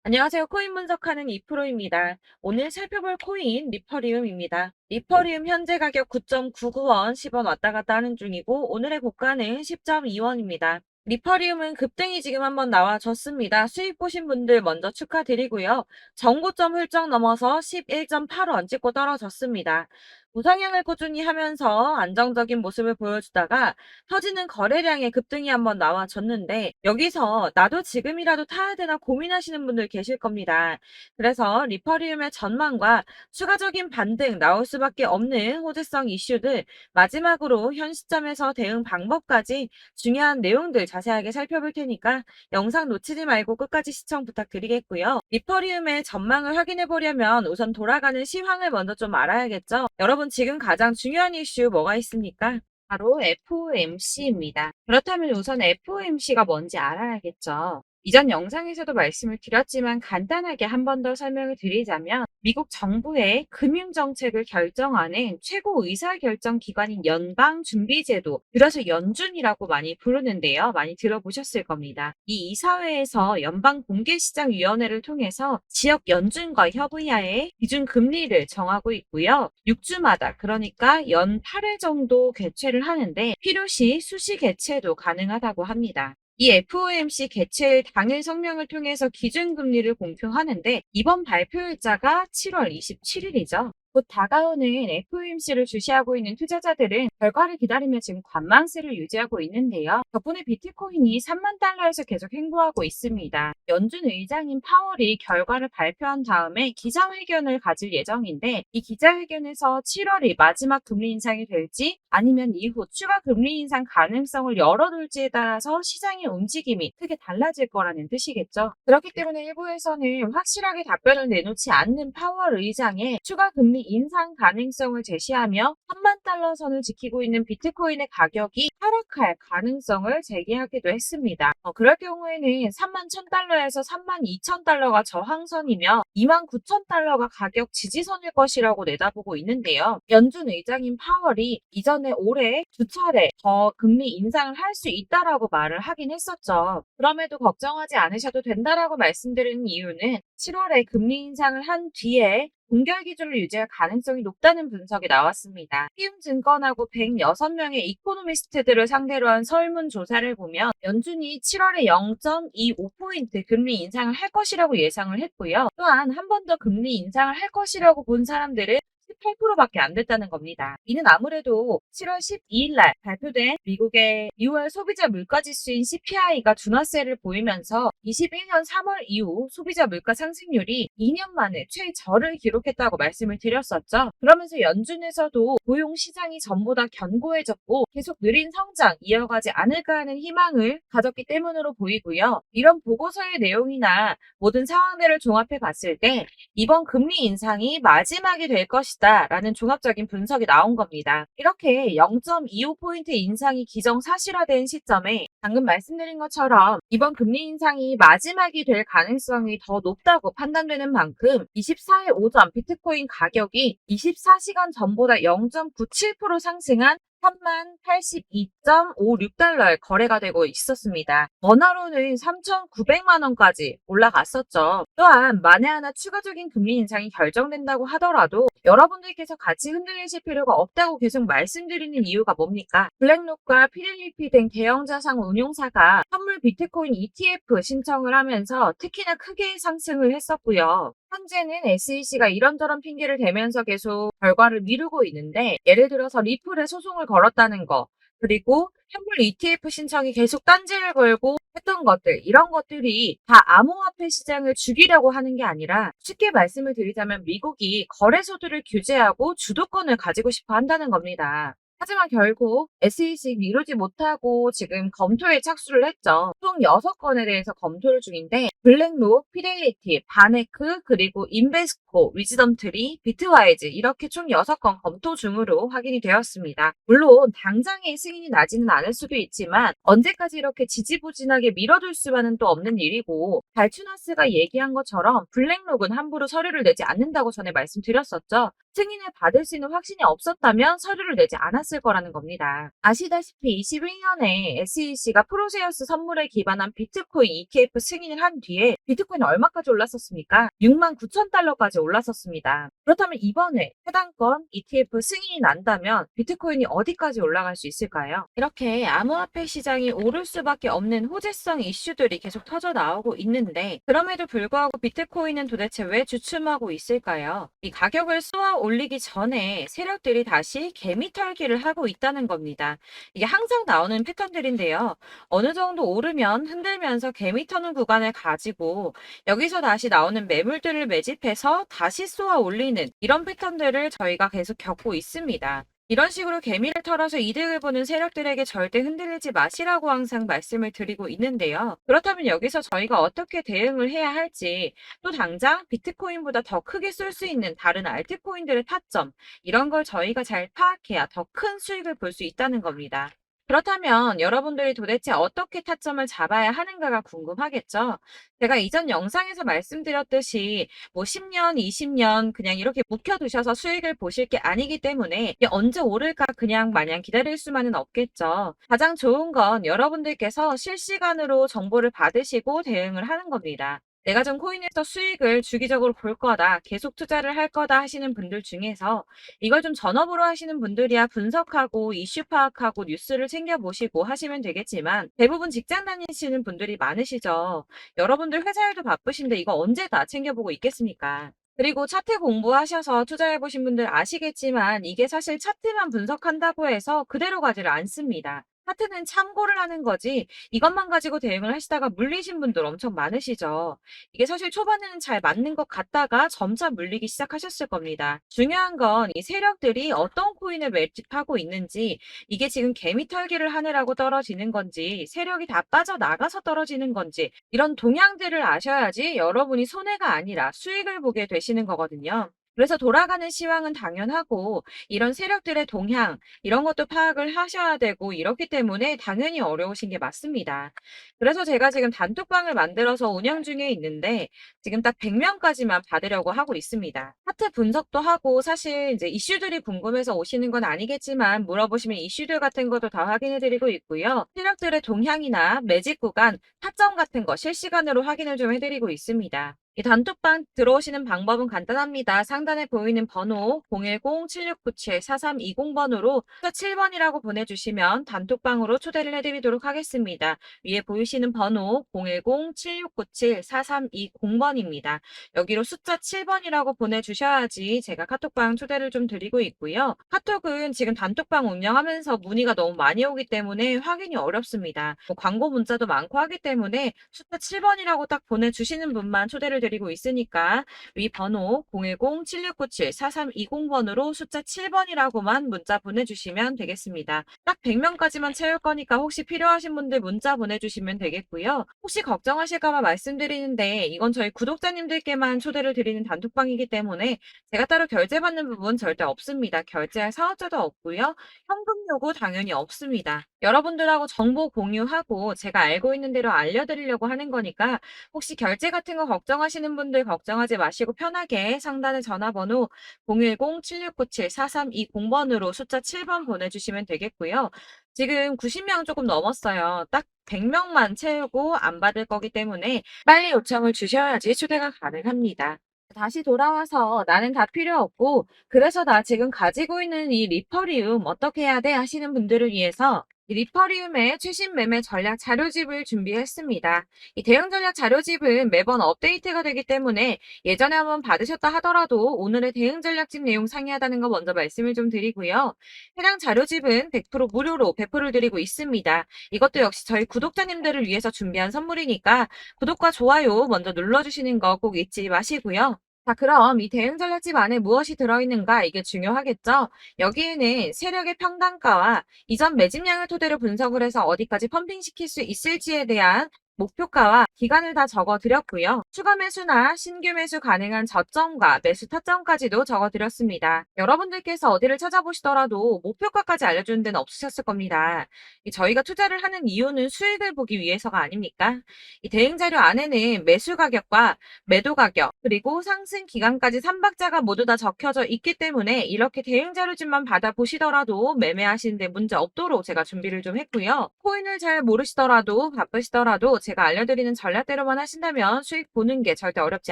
안녕하세요. 코인 분석하는 이프로입니다. 오늘 살펴볼 코인 리퍼리움입니다. 리퍼리움 현재 가격 9.99원, 10원 왔다 갔다 하는 중이고 오늘의 고가는 10.2원입니다. 리퍼리움은 급등이 지금 한번 나와줬습니다. 수익 보신 분들 먼저 축하드리고요. 정고점 훌쩍 넘어서 11.8원 찍고 떨어졌습니다. 우상향을 꾸준히 하면서 안정적인 모습을 보여주다가 터지는 거래량의 급등이 한번 나와줬는데 여기서 나도 지금이라도 타야 되나 고민하시는 분들 계실 겁니다. 그래서 리퍼리움의 전망과 추가적인 반등 나올 수밖에 없는 호재성 이슈들 마지막으로 현 시점에서 대응 방법까지 중요한 내용들 자세하게 살펴볼 테니까 영상 놓치지 말고 끝까지 시청 부탁드리겠고요. 리퍼리움의 전망을 확인해 보려면 우선 돌아가는 시황을 먼저 좀 알아야겠죠. 여러분 지금 가장 중요한 이슈 뭐가 있습니까? 바로 FOMC입니다. 그렇다면 우선 FOMC가 뭔지 알아야겠죠. 이전 영상에서도 말씀을 드렸지만 간단하게 한 번 더 설명을 드리자면 미국 정부의 금융정책을 결정하는 최고 의사결정 기관인 연방준비제도, 줄여서 연준이라고 많이 부르는데요. 많이 들어보셨을 겁니다. 이 이사회에서 연방공개시장위원회를 통해서 지역 연준과 협의하에 기준금리를 정하고 있고요. 6주마다 그러니까 연 8회 정도 개최를 하는데 필요시 수시 개최도 가능하다고 합니다. 이 FOMC 개최일 당일 성명을 통해서 기준금리를 공표하는데 이번 발표일자가 7월 27일이죠. 곧 다가오는 FOMC를 주시하고 있는 투자자들은 결과를 기다리며 지금 관망세를 유지하고 있는데요. 덕분에 비트코인이 3만 달러에서 계속 횡보하고 있습니다. 연준 의장인 파월이 결과를 발표한 다음에 기자회견을 가질 예정인데 이 기자회견에서 7월이 마지막 금리 인상이 될지 아니면 이후 추가 금리 인상 가능성을 열어둘지에 따라서 시장의 움직임이 크게 달라질 거라는 뜻이겠죠. 그렇기 때문에 일부에서는 확실하게 답변을 내놓지 않는 파월 의장의 추가 금리 인상 가능성을 제시하며 3만 달러 선을 지키고 있는 비트코인의 가격이 하락할 가능성을 제기하기도 했습니다. 그럴 경우에는 3만 1,000달러에서 3만 2,000달러가 저항선이며 2만 9,000달러가 가격 지지선일 것이라고 내다보고 있는데요. 연준 의장인 파월이 이전에 올해 두 차례 더 금리 인상을 할 수 있다라고 말을 하긴 했었죠. 그럼에도 걱정하지 않으셔도 된다라고 말씀드리는 이유는 7월에 금리 인상을 한 뒤에 동결 기준을 유지할 가능성이 높다는 분석이 나왔습니다. 키움증권하고 106명의 이코노미스트들을 상대로 한 설문조사를 보면 연준이 7월에 0.25포인트 금리 인상을 할 것이라고 예상을 했고요. 또한 한 번 더 금리 인상을 할 것이라고 본 사람들은 18%밖에 안 됐다는 겁니다. 이는 아무래도 7월 12일 날 발표된 미국의 2월 소비자 물가지수인 CPI가 둔화세를 보이면서 21년 3월 이후 소비자 물가 상승률이 2년 만에 최저를 기록했다고 말씀을 드렸었죠. 그러면서 연준에서도 고용 시장이 전보다 견고해졌고 계속 느린 성장 이어가지 않을까 하는 희망을 가졌기 때문으로 보이고요. 이런 보고서의 내용이나 모든 상황들을 종합해 봤을 때 이번 금리 인상이 마지막이 될 것이다 라는 종합적인 분석이 나온 겁니다. 이렇게 0.25포인트 인상이 기정사실화된 시점에 방금 말씀드린 것처럼 이번 금리 인상이 마지막이 될 가능성이 더 높다고 판단되는 만큼 24일 오전 비트코인 가격이 24시간 전보다 0.97% 상승한 3082.56달러에 거래가 되고 있었습니다. 원화로는 3,900만 원까지 올라갔었죠. 또한 만에 하나 추가적인 금리 인상이 결정된다고 하더라도 여러분들께서 같이 흔들리실 필요가 없다고 계속 말씀드리는 이유가 뭡니까? 블랙록과 피델리티 등 대형 자산 운용사가 선물 비트코인 ETF 신청을 하면서 특히나 크게 상승을 했었고요. 현재는 SEC가 이런저런 핑계를 대면서 계속 결과를 미루고 있는데 예를 들어서 리플에 소송을 걸었다는 거 그리고 현물 ETF 신청이 계속 딴지를 걸고 했던 것들 이런 것들이 다 암호화폐 시장을 죽이려고 하는 게 아니라 쉽게 말씀을 드리자면 미국이 거래소들을 규제하고 주도권을 가지고 싶어 한다는 겁니다. 하지만 결국 SEC 이루지 못하고 지금 검토에 착수를 했죠. 총 6건에 대해서 검토를 중인데 블랙록, 피델리티, 바네크, 그리고 인베스코, 위즈덤트리, 비트와이즈 이렇게 총 6건 검토 중으로 확인이 되었습니다. 물론 당장의 승인이 나지는 않을 수도 있지만 언제까지 이렇게 지지부진하게 밀어둘 수만은 또 없는 일이고 발추나스가 얘기한 것처럼 블랙록은 함부로 서류를 내지 않는다고 전에 말씀드렸었죠. 승인을 받을 수 있는 확신이 없었다면 서류를 내지 않았을 거라는 겁니다. 아시다시피 21년에 SEC가 프로세어스 선물에 기반한 비트코인 ETF 승인을 한 뒤에 비트코인은 얼마까지 올랐었습니까? 6만 9천 달러까지 올랐었습니다. 그렇다면 이번에 해당 건 ETF 승인이 난다면 비트코인이 어디까지 올라갈 수 있을까요? 이렇게 암호화폐 시장이 오를 수밖에 없는 호재성 이슈들이 계속 터져 나오고 있는데 그럼에도 불구하고 비트코인은 도대체 왜 주춤하고 있을까요? 이 가격을 쏘아 올리기 전에 세력들이 다시 개미 털기를 하고 있다는 겁니다. 이게 항상 나오는 패턴들인데요. 어느 정도 오르면 흔들면서 개미 터는 구간을 가지고 여기서 다시 나오는 매물들을 매집해서 다시 쏘아 올리는 이런 패턴들을 저희가 계속 겪고 있습니다. 이런 식으로 개미를 털어서 이득을 보는 세력들에게 절대 흔들리지 마시라고 항상 말씀을 드리고 있는데요. 그렇다면 여기서 저희가 어떻게 대응을 해야 할지, 또 당장 비트코인보다 더 크게 쏠 수 있는 다른 알트코인들의 타점, 이런 걸 저희가 잘 파악해야 더 큰 수익을 볼 수 있다는 겁니다. 그렇다면 여러분들이 도대체 어떻게 타점을 잡아야 하는가가 궁금하겠죠? 제가 이전 영상에서 말씀드렸듯이 뭐 10년, 20년 그냥 이렇게 묵혀두셔서 수익을 보실 게 아니기 때문에 이게 언제 오를까 그냥 마냥 기다릴 수만은 없겠죠. 가장 좋은 건 여러분들께서 실시간으로 정보를 받으시고 대응을 하는 겁니다. 내가 좀 코인에서 수익을 주기적으로 볼 거다, 계속 투자를 할 거다 하시는 분들 중에서 이걸 좀 전업으로 하시는 분들이야 분석하고 이슈 파악하고 뉴스를 챙겨보시고 하시면 되겠지만 대부분 직장 다니시는 분들이 많으시죠. 여러분들 회사 일도 바쁘신데 이거 언제 다 챙겨보고 있겠습니까? 그리고 차트 공부하셔서 투자해보신 분들 아시겠지만 이게 사실 차트만 분석한다고 해서 그대로 가지를 않습니다. 차트는 참고를 하는 거지 이것만 가지고 대응을 하시다가 물리신 분들 엄청 많으시죠. 이게 사실 초반에는 잘 맞는 것 같다가 점차 물리기 시작하셨을 겁니다. 중요한 건 이 세력들이 어떤 코인을 매집하고 있는지 이게 지금 개미 털기를 하느라고 떨어지는 건지 세력이 다 빠져나가서 떨어지는 건지 이런 동향들을 아셔야지 여러분이 손해가 아니라 수익을 보게 되시는 거거든요. 그래서 돌아가는 시황은 당연하고 이런 세력들의 동향 이런 것도 파악을 하셔야 되고 이렇기 때문에 당연히 어려우신 게 맞습니다. 그래서 제가 지금 단톡방을 만들어서 운영 중에 있는데 지금 딱 100명까지만 받으려고 하고 있습니다. 차트 분석도 하고 사실 이제 이슈들이 궁금해서 오시는 건 아니겠지만 물어보시면 이슈들 같은 것도 다 확인해 드리고 있고요. 세력들의 동향이나 매집 구간, 타점 같은 거 실시간으로 확인을 좀 해드리고 있습니다. 이 단톡방 들어오시는 방법은 간단합니다. 상단에 보이는 번호 010-7697-4320번으로 숫자 7번이라고 보내주시면 단톡방으로 초대를 해드리도록 하겠습니다. 위에 보이시는 번호 010-7697-4320번입니다. 여기로 숫자 7번이라고 보내주셔야지 제가 카톡방 초대를 좀 드리고 있고요. 카톡은 지금 단톡방 운영하면서 문의가 너무 많이 오기 때문에 확인이 어렵습니다. 뭐 광고 문자도 많고 하기 때문에 숫자 7번이라고 딱 보내주시는 분만 초대를 드리고 있으니까 위 번호 010-7697-4320번으로 숫자 7번이라고만 문자 보내주시면 되겠습니다. 딱 100명까지만 채울 거니까 혹시 필요하신 분들 문자 보내주시면 되겠고요. 혹시 걱정하실까봐 말씀드리는데 이건 저희 구독자님들께만 초대를 드리는 단톡방이기 때문에 제가 따로 결제받는 부분 절대 없습니다. 결제할 사업자도 없고요. 현금 요구 당연히 없습니다. 여러분들하고 정보 공유하고 제가 알고 있는 대로 알려드리려고 하는 거니까 혹시 결제 같은 거 걱정하시는 분들 걱정하지 마시고 편하게 상단의 전화번호 010-7697-4320번으로 숫자 7번 보내주시면 되겠고요. 지금 90명 조금 넘었어요. 딱 100명만 채우고 안 받을 거기 때문에 빨리 요청을 주셔야지 초대가 가능합니다. 다시 돌아와서 나는 다 필요 없고 그래서 나 지금 가지고 있는 이 리퍼리움 어떻게 해야 돼 하시는 분들을 위해서 이 리퍼리움의 최신 매매 전략 자료집을 준비했습니다. 이 대응 전략 자료집은 매번 업데이트가 되기 때문에 예전에 한번 받으셨다 하더라도 오늘의 대응 전략집 내용 상이하다는 거 먼저 말씀을 좀 드리고요. 해당 자료집은 100% 무료로 배포를 드리고 있습니다. 이것도 역시 저희 구독자님들을 위해서 준비한 선물이니까 구독과 좋아요 먼저 눌러주시는 거 꼭 잊지 마시고요. 자, 그럼 이 대응 전략집 안에 무엇이 들어있는가 이게 중요하겠죠? 여기에는 세력의 평단가와 이전 매집량을 토대로 분석을 해서 어디까지 펌핑시킬 수 있을지에 대한 목표가와 기간을 다 적어 드렸고요. 추가 매수나 신규 매수 가능한 저점과 매수 타점까지도 적어 드렸습니다. 여러분들께서 어디를 찾아보시더라도 목표가까지 알려주는 데는 없으셨을 겁니다. 저희가 투자를 하는 이유는 수익을 보기 위해서가 아닙니까? 이 대응 자료 안에는 매수 가격과 매도 가격, 그리고 상승 기간까지 3박자가 모두 다 적혀져 있기 때문에 이렇게 대응 자료집만 받아보시더라도 매매하시는데 문제 없도록 제가 준비를 좀 했고요. 코인을 잘 모르시더라도 바쁘시더라도 제가 알려드리는 전략대로만 하신다면 수익 보는 게 절대 어렵지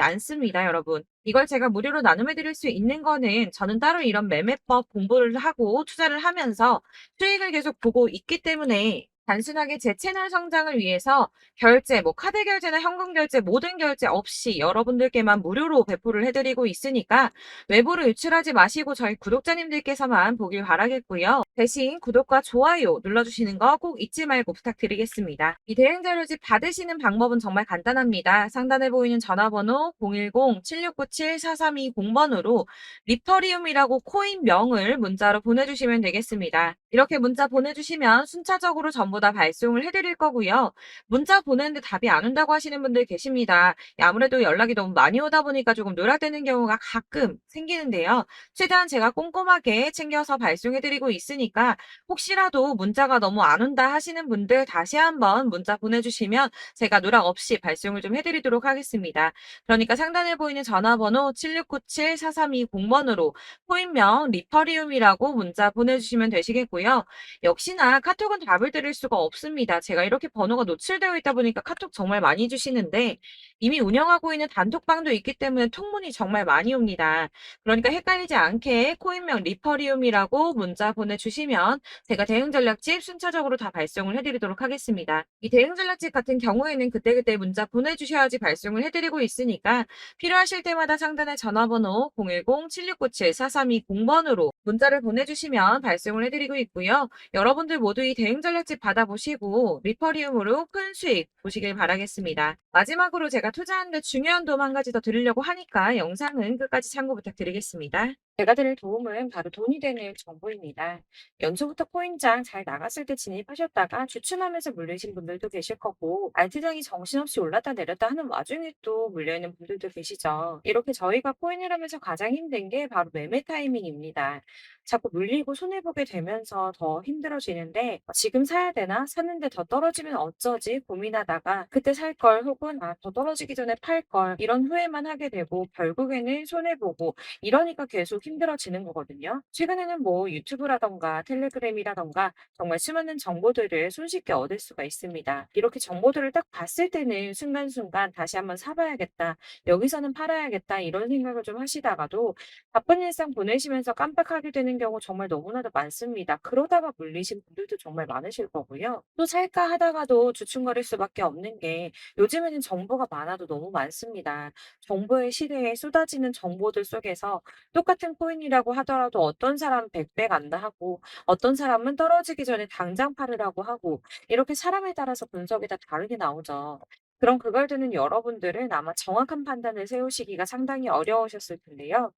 않습니다, 여러분. 이걸 제가 무료로 나눔해 드릴 수 있는 거는 저는 따로 이런 매매법 공부를 하고 투자를 하면서 수익을 계속 보고 있기 때문에 단순하게 제 채널 성장을 위해서 결제, 뭐 카드 결제나 현금 결제, 모든 결제 없이 여러분들께만 무료로 배포를 해드리고 있으니까 외부로 유출하지 마시고 저희 구독자님들께서만 보길 바라겠고요. 대신 구독과 좋아요 눌러주시는 거 꼭 잊지 말고 부탁드리겠습니다. 이 대응 자료집 받으시는 방법은 정말 간단합니다. 상단에 보이는 전화번호 010-7697-4320번으로 리퍼리움이라고 코인명을 문자로 보내주시면 되겠습니다. 이렇게 문자 보내주시면 순차적으로 전부 다 발송을 해드릴 거고요. 문자 보내는데 답이 안 온다고 하시는 분들 계십니다. 아무래도 연락이 너무 많이 오다 보니까 조금 누락되는 경우가 가끔 생기는데요. 최대한 제가 꼼꼼하게 챙겨서 발송해드리고 있으니까 혹시라도 문자가 너무 안 온다 하시는 분들 다시 한번 문자 보내주시면 제가 누락 없이 발송을 좀 해드리도록 하겠습니다. 그러니까 상단에 보이는 전화번호 7697-4320번으로 코인명 리퍼리움이라고 문자 보내주시면 되시겠고요. 역시나 카톡은 답을 드릴 수가 없습니다. 제가 이렇게 번호가 노출되어 있다 보니까 카톡 정말 많이 주시는데 이미 운영하고 있는 단톡방도 있기 때문에 통문이 정말 많이 옵니다. 그러니까 헷갈리지 않게 코인명 리퍼리움이라고 문자 보내주시면 제가 대응 전략집 순차적으로 다 발송을 해드리도록 하겠습니다. 이 대응 전략집 같은 경우에는 그때그때 문자 보내주셔야지 발송을 해드리고 있으니까 필요하실 때마다 상단의 전화번호 010-7697-4320번으로 문자를 보내주시면 발송을 해드리고 있고요. 여러분들 모두 이 대응 전략집 받아보시고 리퍼리움으로 큰 수익 보시길 바라겠습니다. 마지막으로 제가 투자하는데 중요한 도움 한 가지 더 드리려고 하니까 영상은 끝까지 참고 부탁드리겠습니다. 제가 드릴 도움은 바로 돈이 되는 정보입니다. 연초부터 코인장 잘 나갔을 때 진입하셨다가 주춤하면서 물리신 분들도 계실 거고, 알트장이 정신없이 올랐다 내렸다 하는 와중에 또 물려있는 분들도 계시죠. 이렇게 저희가 코인을 하면서 가장 힘든 게 바로 매매 타이밍입니다. 자꾸 물리고 손해보게 되면서 더 힘들어지는데, 지금 사야 되나? 샀는데 더 떨어지면 어쩌지? 고민하다가 그때 살 걸 혹은 더 떨어지기 전에 팔 걸 이런 후회만 하게 되고 결국에는 손해보고 이러니까 계속 힘들어지는 거거든요. 최근에는 뭐 유튜브라던가 텔레그램이라던가 정말 수많은 정보들을 손쉽게 얻을 수가 있습니다. 이렇게 정보들을 딱 봤을 때는 순간순간 다시 한번 사봐야겠다, 여기서는 팔아야겠다 이런 생각을 좀 하시다가도 바쁜 일상 보내시면서 깜빡하게 되는 경우 정말 너무나도 많습니다. 그러다가 물리신 분들도 정말 많으실 거고요. 또 살까 하다가도 주춤거릴 수밖에 없는 게 요즘에는 정보가 많아도 너무 많습니다. 정보의 시대에 쏟아지는 정보들 속에서 똑같은 코인이라고 하더라도 어떤 사람은 100배 간다 하고 어떤 사람은 떨어지기 전에 당장 팔으라고 하고 이렇게 사람에 따라서 분석이 다 다르게 나오죠. 그럼 그걸 듣는 여러분들은 아마 정확한 판단을 세우시기가 상당히 어려우셨을 텐데요.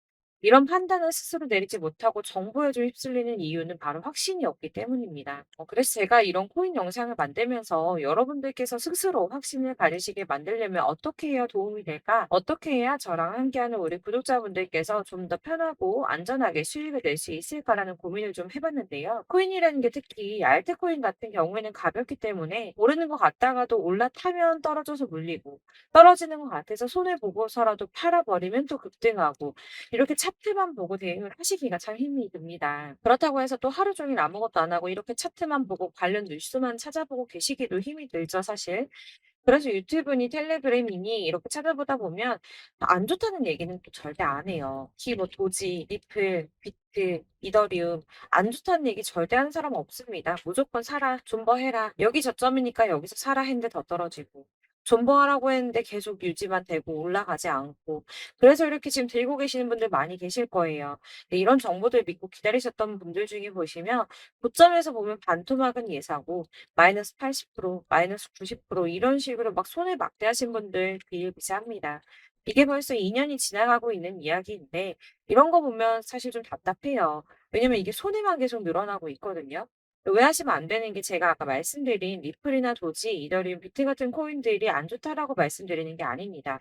이런 판단을 스스로 내리지 못하고 정보에 좀 휩쓸리는 이유는 바로 확신이 없기 때문입니다. 그래서 제가 이런 코인 영상을 만들면서 여러분들께서 스스로 확신을 가지시게 만들려면 어떻게 해야 도움이 될까? 어떻게 해야 저랑 함께하는 우리 구독자분들께서 좀 더 편하고 안전하게 수익을 낼 수 있을까라는 고민을 좀 해봤는데요. 코인이라는 게 특히 알트코인 같은 경우에는 가볍기 때문에 오르는 것 같다가도 올라타면 떨어져서 물리고 떨어지는 것 같아서 손해보고서라도 팔아버리면 또 급등하고 이렇게 차트만 보고 대응을 하시기가 참 힘이 듭니다. 그렇다고 해서 또 하루 종일 아무것도 안 하고 이렇게 차트만 보고 관련 뉴스만 찾아보고 계시기도 힘이 들죠, 사실. 그래서 유튜브니 텔레그램이니 이렇게 찾아보다 보면 안 좋다는 얘기는 또 절대 안 해요. 특히 뭐 도지, 리플, 비트, 이더리움 안 좋다는 얘기 절대 하는 사람 없습니다. 무조건 사라, 존버해라. 여기 저점이니까 여기서 사라 했는데 더 떨어지고. 존버하라고 했는데 계속 유지만 되고 올라가지 않고. 그래서 이렇게 지금 들고 계시는 분들 많이 계실 거예요. 근데 이런 정보들 믿고 기다리셨던 분들 중에 보시면 고점에서 보면 반토막은 예사고 마이너스 80%, 마이너스 90% 이런 식으로 막 손해 막대하신 분들 비일비재합니다. 이게 벌써 2년이 지나가고 있는 이야기인데 이런 거 보면 사실 좀 답답해요. 왜냐면 이게 손해만 계속 늘어나고 있거든요. 오해하시면 안 되는 게 제가 아까 말씀드린 리플이나 도지, 이더리움, 비트 같은 코인들이 안 좋다라고 말씀드리는 게 아닙니다.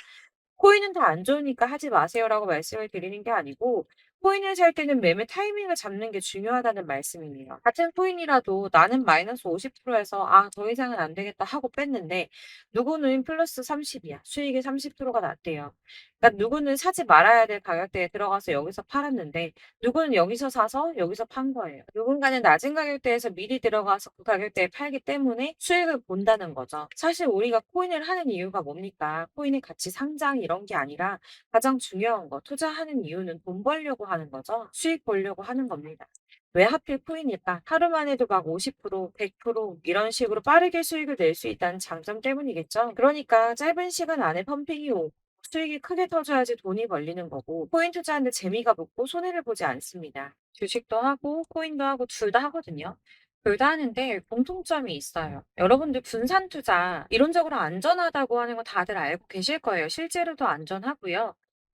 코인은 다 안 좋으니까 하지 마세요라고 말씀을 드리는 게 아니고 코인을 살 때는 매매 타이밍을 잡는 게 중요하다는 말씀이에요. 같은 코인이라도 나는 마이너스 50%에서 '아 더 이상은 안 되겠다.' 하고 뺐는데 누구는 플러스 30 이야. 수익이 30%가 났대요. 그러니까 누구는 사지 말아야 될 가격대에 들어가서 여기서 팔았는데 누구는 여기서 사서 여기서 판 거예요. 누군가는 낮은 가격대에서 미리 들어가서 그 가격대에 팔기 때문에 수익을 본다는 거죠. 사실 우리가 코인을 하는 이유가 뭡니까? 코인의 가치 상장 이런 게 아니라 가장 중요한 거 투자하는 이유는 돈 벌려고 하는 거죠. 수익 보려고 하는 겁니다. 왜 하필 코인일까? 하루만 해도 막 50%, 100% 이런 식으로 빠르게 수익을 낼 수 있다는 장점 때문이겠죠. 그러니까 짧은 시간 안에 펌핑이 오고 수익이 크게 터져야지 돈이 벌리는 거고 코인 투자하는데 재미가 붙고 손해를 보지 않습니다. 주식도 하고 코인도 하고 둘 다 하거든요. 둘 다 하는데 공통점이 있어요. 여러분들 분산 투자 이론적으로 안전하다고 하는 거 다들 알고 계실 거예요. 실제로도 안전하고요.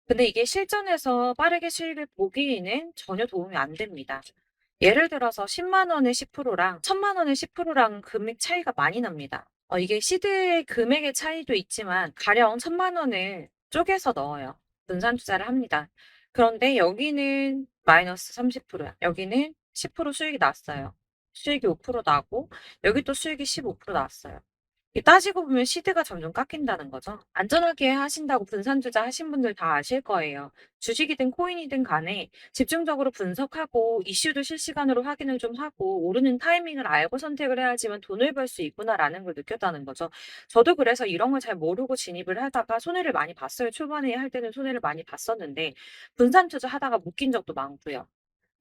근데 이게 실전에서 빠르게 수익을 보기에는 전혀 도움이 안 됩니다. 예를 들어서 10만 원의 10%랑 1,000만 원의 10%랑 금액 차이가 많이 납니다. 이게 시드의 금액의 차이도 있지만 가령 1,000만 원을 쪼개서 넣어요. 분산 투자를 합니다. 그런데 여기는 마이너스 30%야. 여기는 10% 수익이 났어요. 수익이 5% 나고 여기 또 수익이 15% 나왔어요. 이 따지고 보면 시드가 점점 깎인다는 거죠. 안전하게 하신다고 분산 투자하신 분들 다 아실 거예요. 주식이든 코인이든 간에 집중적으로 분석하고 이슈도 실시간으로 확인을 좀 하고 오르는 타이밍을 알고 선택을 해야지만 돈을 벌 수 있구나라는 걸 느꼈다는 거죠. 저도 그래서 이런 걸 잘 모르고 진입을 하다가 손해를 많이 봤어요. 초반에 할 때는 손해를 많이 봤었는데 분산 투자하다가 묶인 적도 많고요.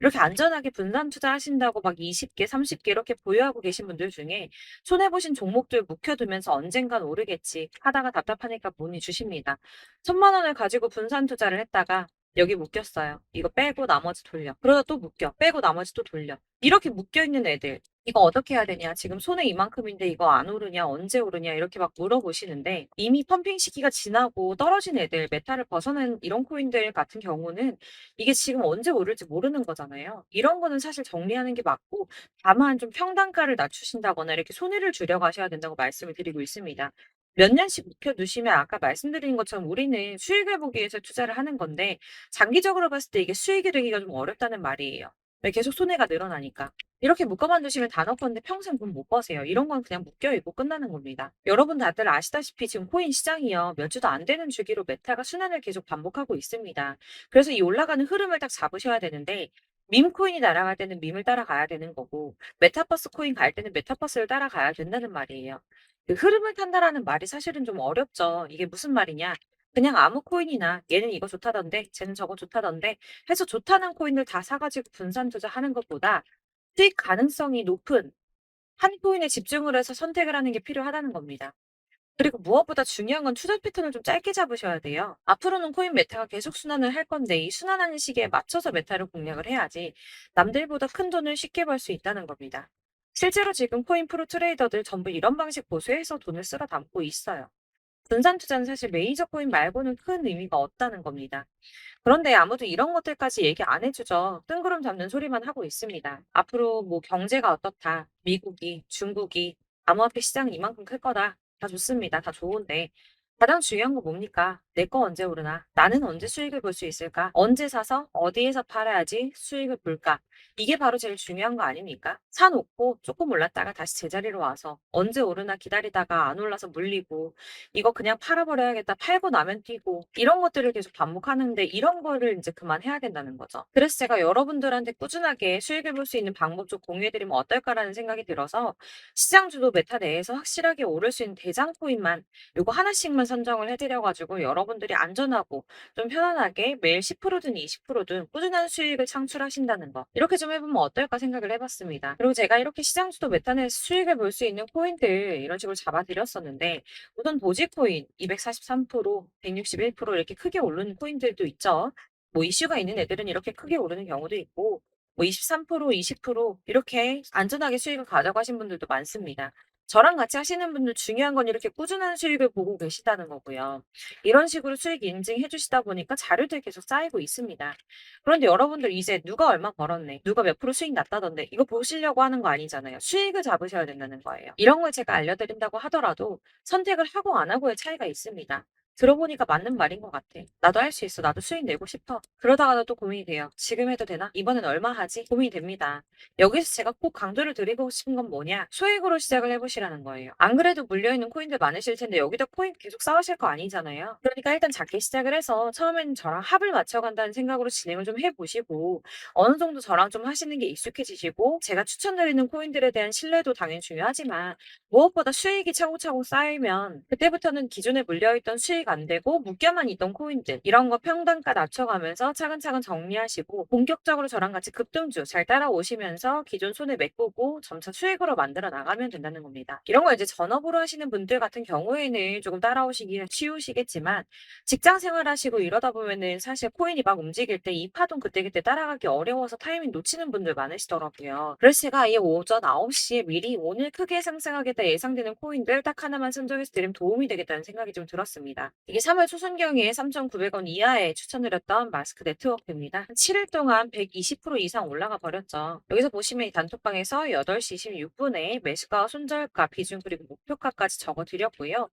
이렇게 안전하게 분산 투자하신다고 막 20개, 30개 이렇게 보유하고 계신 분들 중에 손해 보신 종목들 묵혀두면서 언젠간 오르겠지 하다가 답답하니까 문의 주십니다. 1,000만 원을 가지고 분산 투자를 했다가 여기 묶였어요. 이거 빼고 나머지 돌려. 그러다 또 묶여. 빼고 나머지 또 돌려. 이렇게 묶여 있는 애들 이거 어떻게 해야 되냐? 지금 손해 이만큼인데 이거 안 오르냐? 언제 오르냐? 이렇게 막 물어보시는데 이미 펌핑 시기가 지나고 떨어진 애들, 메타를 벗어난 이런 코인들 같은 경우는 이게 지금 언제 오를지 모르는 거잖아요. 이런 거는 사실 정리하는 게 맞고 다만 좀 평단가를 낮추신다거나 이렇게 손해를 줄여 가셔야 된다고 말씀을 드리고 있습니다. 몇 년씩 묵혀 두시면 아까 말씀드린 것처럼 우리는 수익을 보기 위해서 투자를 하는 건데 장기적으로 봤을 때 이게 수익이 되기가 좀 어렵다는 말이에요. 왜 계속 손해가 늘어나니까. 이렇게 묶어만 두시면 다 넣건데 평생 돈 못 버세요. 이런 건 그냥 묶여 있고 끝나는 겁니다. 여러분 다들 아시다시피 지금 코인 시장이요. 몇 주도 안 되는 주기로 메타가 순환을 계속 반복하고 있습니다. 그래서 이 올라가는 흐름을 딱 잡으셔야 되는데 밈 코인이 날아갈 때는 밈을 따라가야 되는 거고 메타버스 코인 갈 때는 메타버스를 따라가야 된다는 말이에요. 그 흐름을 탄다라는 말이 사실은 좀 어렵죠. 이게 무슨 말이냐? 그냥 아무 코인이나 얘는 이거 좋다던데 쟤는 저거 좋다던데 해서 좋다는 코인을 다 사가지고 분산 투자하는 것보다 수익 가능성이 높은 한 코인에 집중을 해서 선택을 하는 게 필요하다는 겁니다. 그리고 무엇보다 중요한 건 투자 패턴을 좀 짧게 잡으셔야 돼요. 앞으로는 코인 메타가 계속 순환을 할 건데 이 순환하는 시기에 맞춰서 메타를 공략을 해야지 남들보다 큰 돈을 쉽게 벌 수 있다는 겁니다. 실제로 지금 코인 프로 트레이더들 전부 이런 방식 보수해서 돈을 쓸어 담고 있어요. 분산 투자는 사실 메이저 코인 말고는 큰 의미가 없다는 겁니다. 그런데 아무도 이런 것들까지 얘기 안 해주죠. 뜬구름 잡는 소리만 하고 있습니다. 앞으로 뭐 경제가 어떻다, 미국이, 중국이, 암호화폐 시장은 이만큼 클 거다. 다 좋습니다. 다 좋은데. 가장 중요한 거 뭡니까? 내 거 언제 오르나? 나는 언제 수익을 볼 수 있을까? 언제 사서 어디에서 팔아야지 수익을 볼까? 이게 바로 제일 중요한 거 아닙니까? 사놓고 조금 올랐다가 다시 제자리로 와서 언제 오르나 기다리다가 안 올라서 물리고 이거 그냥 팔아버려야겠다. 팔고 나면 뛰고 이런 것들을 계속 반복하는데 이런 거를 이제 그만해야 된다는 거죠. 그래서 제가 여러분들한테 꾸준하게 수익을 볼 수 있는 방법 좀 공유해드리면 어떨까라는 생각이 들어서 시장 주도 메타 내에서 확실하게 오를 수 있는 대장 코인만 요거 하나씩만 선정을 해드려 가지고 여러분들이 안전하고 좀 편안하게 매일 10%든 20%든 꾸준한 수익을 창출하신다는 거. 이렇게 좀 해보면 어떨까 생각을 해봤습니다. 그리고 제가 이렇게 시장 주도 메타 내에서 수익을 볼 수 있는 코인들 이런 식으로 잡아드렸었는데 우선 도지코인 243%, 161% 이렇게 크게 오르는 코인들도 있죠. 뭐 이슈가 있는 애들은 이렇게 크게 오르는 경우도 있고 뭐 23%, 20% 이렇게 안전하게 수익을 가져가신 분들도 많습니다. 저랑 같이 하시는 분들 중요한 건 이렇게 꾸준한 수익을 보고 계시다는 거고요. 이런 식으로 수익 인증해 주시다 보니까 자료들이 계속 쌓이고 있습니다. 그런데 여러분들 이제 누가 얼마 벌었네, 누가 몇 프로 수익 났다던데 이거 보시려고 하는 거 아니잖아요. 수익을 잡으셔야 된다는 거예요. 이런 걸 제가 알려드린다고 하더라도 선택을 하고 안 하고의 차이가 있습니다. 들어보니까 맞는 말인 것 같아. 나도 할 수 있어. 나도 수익 내고 싶어. 그러다가도 또 고민이 돼요. 지금 해도 되나? 이번엔 얼마 하지? 고민이 됩니다. 여기서 제가 꼭 강조를 드리고 싶은 건 뭐냐? 소액으로 시작을 해보시라는 거예요. 안 그래도 물려있는 코인들 많으실 텐데 여기다 코인 계속 쌓으실 거 아니잖아요. 그러니까 일단 작게 시작을 해서 처음에는 저랑 합을 맞춰간다는 생각으로 진행을 좀 해보시고 어느 정도 저랑 좀 하시는 게 익숙해지시고 제가 추천드리는 코인들에 대한 신뢰도 당연히 중요하지만 무엇보다 수익이 차곡차곡 쌓이면 그때부터는 기존에 물려있던 수익 안 되고 묶여만 있던 코인들 이런 거 평단가 낮춰가면서 차근차근 정리하시고 본격적으로 저랑 같이 급등주 잘 따라오시면서 기존 손해 메꾸고 점차 수익으로 만들어 나가면 된다는 겁니다. 이런 걸 이제 전업으로 하시는 분들 같은 경우에는 조금 따라오시기 쉬우시겠지만 직장 생활하시고 이러다 보면은 사실 코인이 막 움직일 때 이 파동 그때그때 따라가기 어려워서 타이밍 놓치는 분들 많으시더라고요. 그래서 제가 아예 오전 9시에 미리 오늘 크게 상승하겠다 예상되는 코인들 딱 하나만 선정해서 드리면 도움이 되겠다는 생각이 좀 들었습니다. 이게 3월 초순경에 3,900원 이하에 추천드렸던 마스크 네트워크입니다. 7일 동안 120% 이상 올라가 버렸죠. 여기서 보시면 이 단톡방에서 8시 26분에 매수가, 손절가, 비중 그리고 목표가까지 적어드렸고요.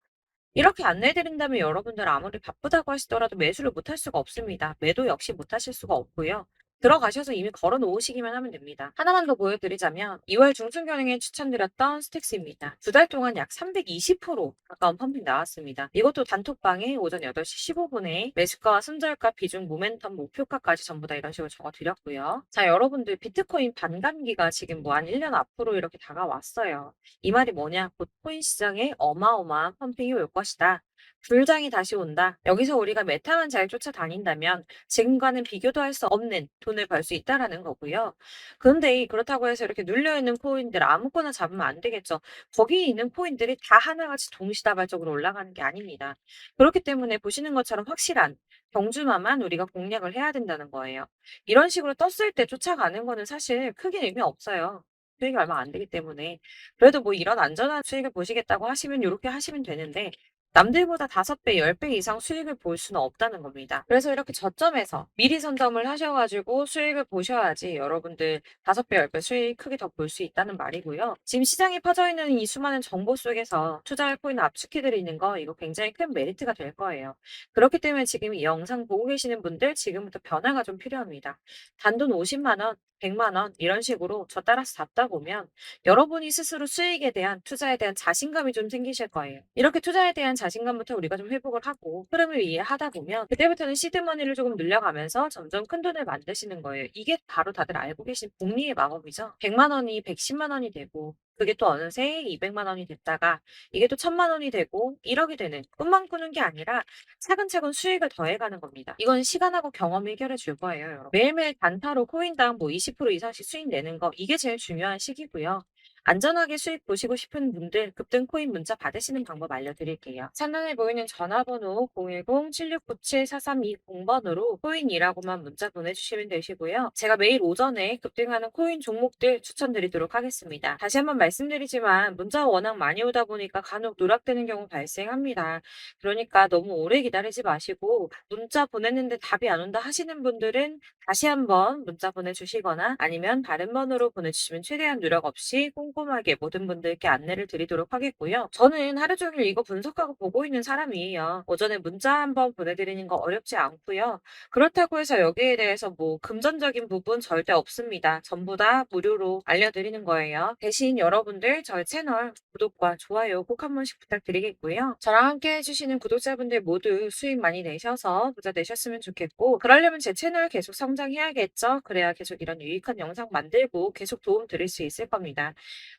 이렇게 안내해드린다면 여러분들 아무리 바쁘다고 하시더라도 매수를 못할 수가 없습니다. 매도 역시 못하실 수가 없고요. 들어가셔서 이미 걸어 놓으시기만 하면 됩니다. 하나만 더 보여드리자면 2월 중순경에 추천드렸던 스택스입니다. 2달 동안 약 320% 가까운 펌핑 나왔습니다. 이것도 단톡방에 오전 8시 15분에 매수가와 손절가, 비중, 모멘텀, 목표가까지 전부 다 이런 식으로 적어드렸고요. 자, 여러분들 비트코인 반감기가 지금 뭐 한 1년 앞으로 이렇게 다가왔어요. 이 말이 뭐냐? 곧 코인 시장에 어마어마한 펌핑이 올 것이다. 불장이 다시 온다. 여기서 우리가 메타만 잘 쫓아다닌다면 지금과는 비교도 할 수 없는 돈을 벌 수 있다라는 거고요. 그런데 그렇다고 해서 이렇게 눌려있는 코인들 아무거나 잡으면 안 되겠죠. 거기 있는 코인들이 다 하나같이 동시다발적으로 올라가는 게 아닙니다. 그렇기 때문에 보시는 것처럼 확실한 경주마만 우리가 공략을 해야 된다는 거예요. 이런 식으로 떴을 때 쫓아가는 거는 사실 크게 의미 없어요. 수익이 얼마 안 되기 때문에. 그래도 뭐 이런 안전한 수익을 보시겠다고 하시면 이렇게 하시면 되는데 남들보다 5배, 10배 이상 수익을 볼 수는 없다는 겁니다. 그래서 이렇게 저점에서 미리 선점을 하셔가지고 수익을 보셔야지 여러분들 5배, 10배 수익 크게 더 볼 수 있다는 말이고요. 지금 시장에 퍼져 있는 이 수많은 정보 속에서 투자할 코인을 압축해드리는 거 이거 굉장히 큰 메리트가 될 거예요. 그렇기 때문에 지금 이 영상 보고 계시는 분들 지금부터 변화가 좀 필요합니다. 단돈 50만 원, 100만 원 이런 식으로 저 따라서 잡다 보면 여러분이 스스로 수익에 대한 투자에 대한 자신감이 좀 생기실 거예요. 이렇게 투자에 대한 자신감부터 우리가 좀 회복을 하고 흐름을 이해하다 보면 그때부터는 시드머니를 조금 늘려가면서 점점 큰 돈을 만드시는 거예요. 이게 바로 다들 알고 계신 복리의 마법이죠. 100만 원이 110만 원이 되고 그게 또 어느새 200만 원이 됐다가 이게 또 1000만 원이 되고 1억이 되는 꿈만 꾸는 게 아니라 차근차근 수익을 더해가는 겁니다. 이건 시간하고 경험이 해결해 줄 거예요, 여러분. 매일매일 단타로 코인당 뭐 20% 이상씩 수익 내는 거 이게 제일 중요한 시기고요. 안전하게 수익 보시고 싶은 분들 급등 코인 문자 받으시는 방법 알려드릴게요. 상단에 보이는 전화번호 010-7697-4320번으로 코인이라고만 문자 보내주시면 되시고요. 제가 매일 오전에 급등하는 코인 종목들 추천드리도록 하겠습니다. 다시 한번 말씀드리지만 문자 워낙 많이 오다 보니까 간혹 누락되는 경우 발생합니다. 그러니까 너무 오래 기다리지 마시고 문자 보냈는데 답이 안 온다 하시는 분들은 다시 한번 문자 보내주시거나 아니면 다른 번호로 보내주시면 최대한 누락 없이 꼼꼼하게 모든 분들께 안내를 드리도록 하겠고요. 저는 하루 종일 이거 분석하고 보고 있는 사람이에요. 오전에 문자 한번 보내드리는 거 어렵지 않고요. 그렇다고 해서 여기에 대해서 뭐 금전적인 부분 절대 없습니다. 전부 다 무료로 알려드리는 거예요. 대신 여러분들 저희 채널 구독과 좋아요 꼭 한 번씩 부탁드리겠고요. 저랑 함께 해주시는 구독자분들 모두 수익 많이 내셔서 부자 되셨으면 좋겠고 그러려면 제 채널 계속 성장해야겠죠? 그래야 계속 이런 유익한 영상 만들고 계속 도움 드릴 수 있을 겁니다.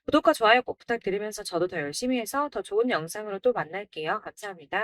구독과 좋아요 꼭 부탁드리면서 저도 더 열심히 해서 더 좋은 영상으로 또 만날게요. 감사합니다.